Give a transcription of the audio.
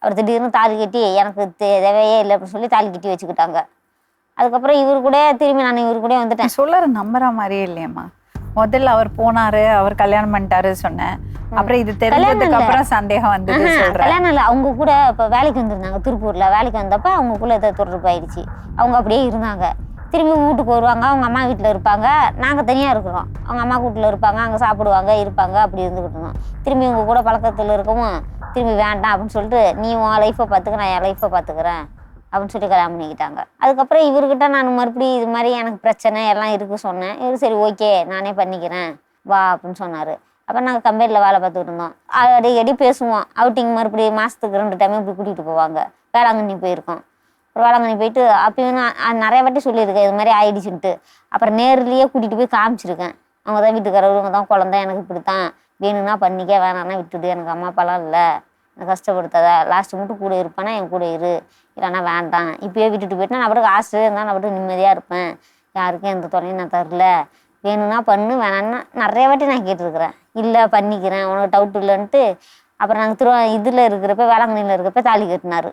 அவர் திடீர்னு தாலி கட்டி எனக்கு தேவையே இல்லை அப்படின்னு சொல்லி தாலி கட்டி வச்சுக்கிட்டாங்க. அதுக்கப்புறம் இவரு கூட திரும்பி நான் இவரு கூட வந்துட்டேன். சொல்லுற நம்புற மாதிரியே இல்லையம்மா. முதல்ல அவர் போனாரு, அவர் கல்யாணம் பண்ணிட்டாரு சொன்னேன். அப்புறம் இது தெரிஞ்சதுக்கு அப்புறம் சந்தேகம் வந்தது சொல்றேன். கல்யாணம் இல்லை, அவங்க கூட இப்போ வேலைக்கு வந்திருந்தாங்க திருப்பூர்ல. வேலைக்கு வந்தப்ப அவங்களுக்குள்ள ஏதோ தொடர்பு ஆயிடுச்சு. அவங்க அப்படியே இருந்தாங்க. திரும்பி வீட்டுக்கு வருவாங்க, அவங்க அம்மா வீட்டில் இருப்பாங்க, நாங்கள் தனியாக இருக்கிறோம். அவங்க அம்மா வீட்டில் இருப்பாங்க, அங்கே சாப்பிடுவாங்க இருப்பாங்க, அப்படி இருந்துக்கிட்டு இருந்தோம். திரும்பி உங்கள் கூட பழக்கத்தில் இருக்கவும் திரும்பி வேண்டாம் அப்படின்னு சொல்லிட்டு நீ உன் லைஃப்பை பார்த்துக்க, நான் என் லைஃப்பை பார்த்துக்கிறேன் அப்படின்னு சொல்லி கல்யாணம் பண்ணிக்கிட்டாங்க. அதுக்கப்புறம் இவர்கிட்ட நான் மறுபடியும் இது மாதிரி எனக்கு பிரச்சனை எல்லாம் இருக்குது சொன்னேன். இவர் சரி ஓகே நானே பண்ணிக்கிறேன் வா அப்படின்னு சொன்னார். அப்புறம் நாங்கள் கம்பெனியில் வேலை பார்த்துக்கிட்டு இருந்தோம். அடிக்கடி பேசுவோம். அவுட்டிங் மறுபடியும் மாதத்துக்கு 2 டைம் இப்படி கூட்டிகிட்டு போவாங்க. வேளாங்கண்ணி போயிருக்கோம். அப்புறம் வேளாங்கண்ணி போயிட்டு அப்பயும் நான் நிறைய வாட்டி சொல்லியிருக்கேன் இது மாதிரி ஆயிடுச்சுன்ட்டு. அப்புறம் நேர்லேயே கூட்டிகிட்டு போய் காமிச்சிருக்கேன். அவங்க தான் வீட்டுக்காரர், இவங்க தான் குழந்தை, எனக்கு இப்படித்தான் வேணும்னா பண்ணிக்க, வேணான்னா விட்டுடு, எனக்கு அம்மா அப்பாலாம் இல்லை, எனக்கு கஷ்டப்படுத்தாத, லாஸ்ட்டு மட்டும் கூட இருப்பேன்னா என் கூட இரு, இல்லைன்னா வேண்டாம், இப்போயே விட்டுட்டு போயிட்டு நான் அவருக்கு ஹாஸ்டலே இருந்தால் நான் அவருக்கு நிம்மதியாக இருப்பேன், யாருக்கும் எந்த தொலையும் நான் தரல, வேணும்னா பண்ணு, வேணான்னா நிறைய வாட்டி நான் கேட்டிருக்கிறேன். இல்லை பண்ணிக்கிறேன் உனக்கு டவுட் இல்லைன்ட்டு. அப்புறம் நாங்கள் இதில் இருக்கிறப்ப வேளாங்கண்ணியில் இருக்கிறப்ப தாலி கட்டினார்.